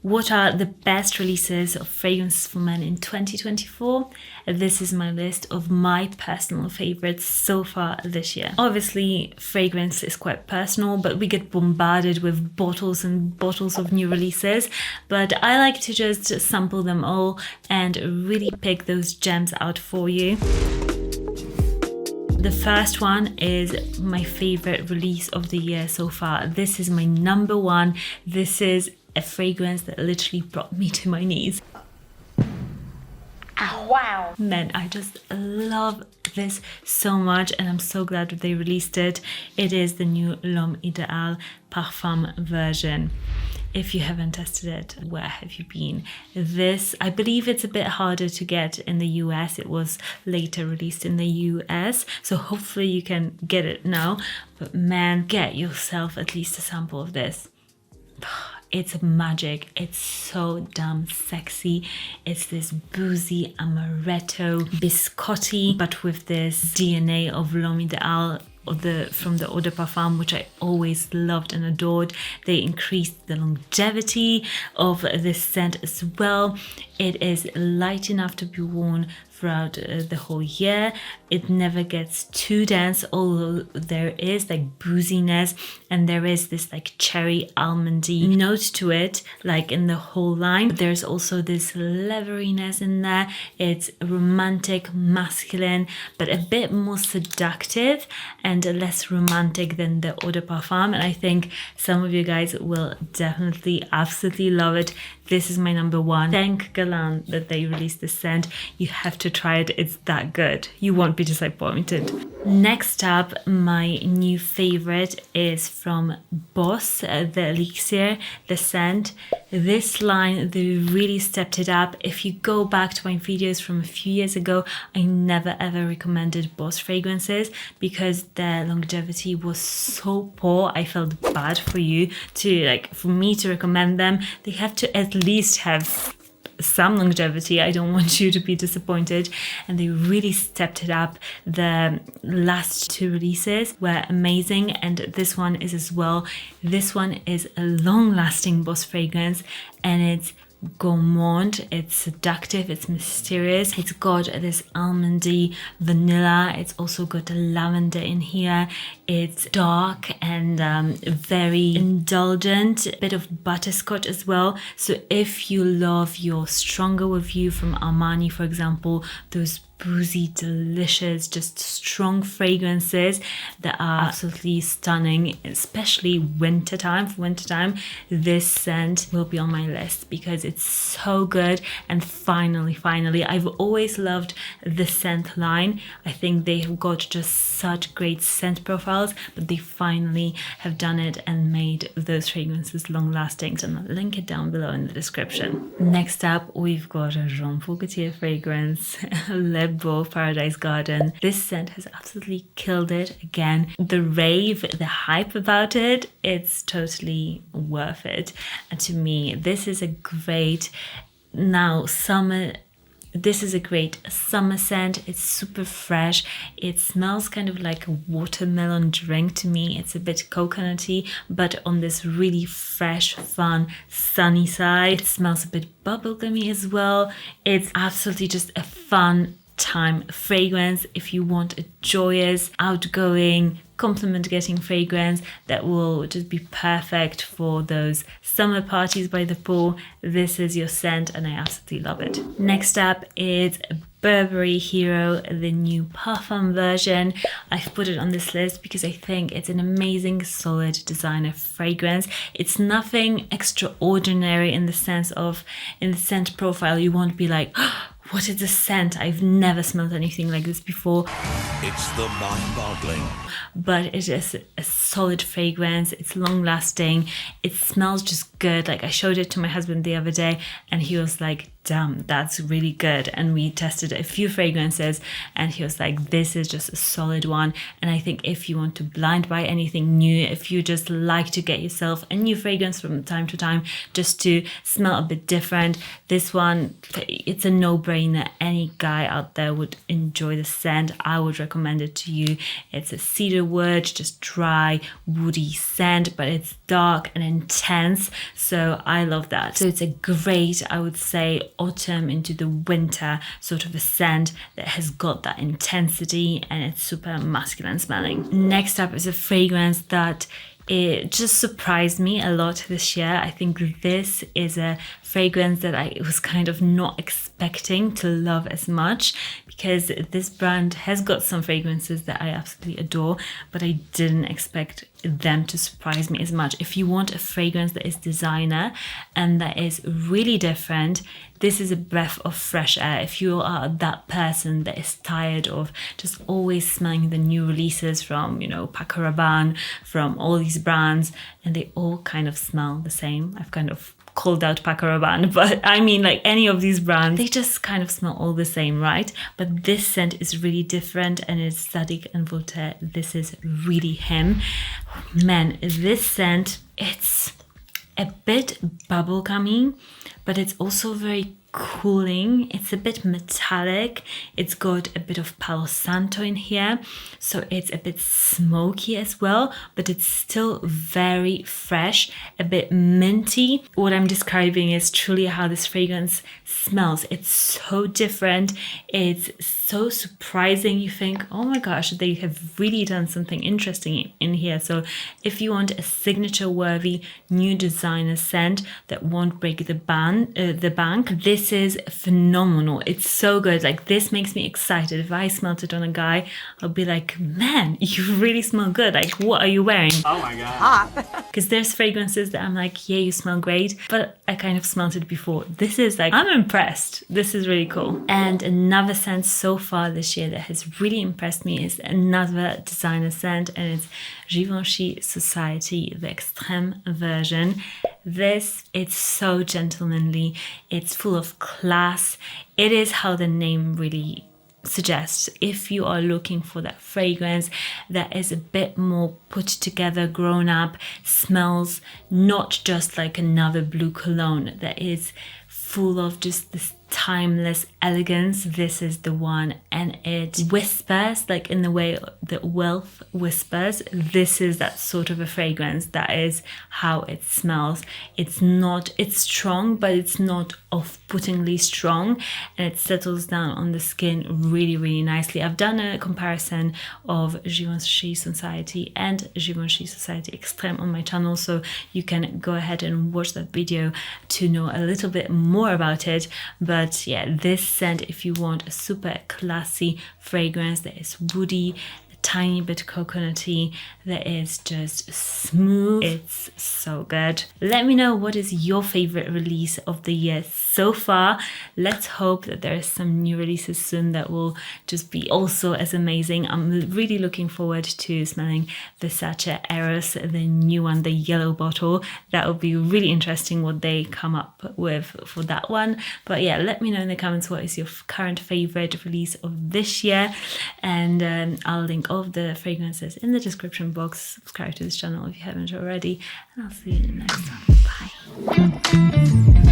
What are the best releases of fragrances for men in 2024? This is my list of my personal favorites so far this year. Obviously, fragrance is quite personal, but we get bombarded with bottles and bottles of new releases. But I like to just sample them all and really pick those gems out for you. The first one is my favorite release of the year so far. This is my number one. This is a fragrance that literally brought me to my knees. Wow. Man, I just love this so much and I'm so glad that they released it. It is the new L'Homme Idéal Parfum version. If you haven't tested it, where have you been? This, I believe it's a bit harder to get in the US. It was later released in the US, so hopefully you can get it now. But man, get yourself at least a sample of this. It's magic. It's so damn sexy. It's this boozy amaretto biscotti, but with this DNA of L'Homme Idéal from the Eau de Parfum, which I always loved and adored. They increased the longevity of this scent as well. It is light enough to be worn throughout the whole year. It never gets too dense, although there is like booziness and there is this like cherry almondy note to it, like in the whole line. There's also this leveriness in there. It's romantic, masculine, but a bit more seductive and less romantic than the Eau de Parfum. And I think some of you guys will definitely absolutely love it. This is my number one. Thank Guerlain that they released this scent. You have to try it. It's that good. You won't be disappointed. Next up, my new favorite is from Boss, the Elixir, the scent. This line, they really stepped it up. If you go back to my videos from a few years ago, I never ever recommended Boss fragrances because their longevity was so poor. I felt bad for you for me to recommend them. They have to at least have some longevity. I don't want you to be disappointed. And they really stepped it up. The last two releases were amazing, and this one is as well. This one is a long-lasting Boss fragrance, and it's gourmand, it's seductive, it's mysterious. It's got this almondy vanilla. It's also got a lavender in here. It's dark and very indulgent, a bit of butterscotch as well. So if you love your Stronger With You from Armani, for example, those boozy, delicious, just strong fragrances that are absolutely stunning, especially wintertime. For wintertime, this scent will be on my list because it's so good. And finally, I've always loved the scent line. I think they have got just such great scent profiles, but they finally have done it and made those fragrances long lasting. So I'll link it down below in the description. Next up, we've got a Jean Paul Gaultier fragrance, Beau, Paradise Garden. This scent has absolutely killed it again. The rave, the hype about it, it's totally worth it. And to me, this is a great summer scent. It's super fresh. It smells kind of like a watermelon drink to me. It's a bit coconutty, but on this really fresh, fun, sunny side. It smells a bit bubblegummy as well. It's absolutely just a fun time fragrance. If you want a joyous, outgoing, compliment getting fragrance that will just be perfect for those summer parties by the pool, this is your scent and I absolutely love it. Next up is Burberry Hero, the new Parfum version. I've put it on this list because I think it's an amazing, solid designer fragrance. It's nothing extraordinary in the sense of, in the scent profile, you won't be like, oh, what is this scent? I've never smelled anything like this before. It's the mind-boggling. But it is a solid fragrance. It's long-lasting. It smells just good. Like, I showed it to my husband the other day and he was like, damn, that's really good. And we tested a few fragrances and he was like, this is just a solid one. And I think if you want to blind buy anything new, if you just like to get yourself a new fragrance from time to time just to smell a bit different, this one, it's a no-brainer. Any guy out there would enjoy the scent. I would recommend it to you. It's a cedar wood, just dry, woody scent, but it's dark and intense, so I love that. So it's a great, I would say, autumn into the winter sort of a scent that has got that intensity and it's super masculine smelling. Next up is a fragrance that it just surprised me a lot this year. I think this is a fragrance that I was kind of not expecting to love as much, because this brand has got some fragrances that I absolutely adore, but I didn't expect them to surprise me as much. If you want a fragrance that is designer and that is really different, this is a breath of fresh air. If you are that person that is tired of just always smelling the new releases from, you know, Paco Rabanne, from all these brands, and they all kind of smell the same. I've kind of called out Paco Rabanne, but I mean like any of these brands, they just kind of smell all the same, right? But this scent is really different, and it's Zadig and Voltaire. This is really him. Man, this scent, it's a bit bubblegummy, but it's also very cooling. It's a bit metallic. It's got a bit of Palo Santo in here, so it's a bit smoky as well, but it's still very fresh, a bit minty. What I'm describing is truly how this fragrance smells. It's so different. It's so surprising. You think, oh my gosh, they have really done something interesting in here. So if you want a signature worthy new designer scent that won't break the bank, this is phenomenal. It's so good. Like, this makes me excited. If I smelled it on a guy, I'll be like, man, you really smell good. Like, what are you wearing? Oh my god. Because there's fragrances that I'm like, yeah, you smell great, but I kind of smelled it before. This is like, I'm impressed. This is really cool. And another scent so far this year that has really impressed me is another designer scent, and it's Givenchy Society, the Extreme version. This, it's so gentlemanly. It's full of class. It is how the name really suggests. If you are looking for that fragrance that is a bit more put together, grown up, smells not just like another blue cologne, that is full of just this timeless elegance, this is the one. And it whispers, like in the way that wealth whispers. This is that sort of a fragrance. That is how it smells. It's strong, but it's not off-puttingly strong, and it settles down on the skin really, really nicely. I've done a comparison of Givenchy Society and Givenchy Society Extreme on my channel, so you can go ahead and watch that video to know a little bit more about it. But yeah, this scent, if you want a super classy fragrance that is woody, a tiny bit coconutty, that is just smooth, it's so good. Let me know what is your favorite release of the year so far. Let's hope that there are some new releases soon that will just be also as amazing. I'm really looking forward to smelling Versace Eros, the new one, the yellow bottle. That will be really interesting what they come up with for that one. But yeah, let me know in the comments what is your current favorite release of this year, and I'll link all of the fragrances in the description box. Subscribe to this channel if you haven't already, and I'll see you in the next one. Bye.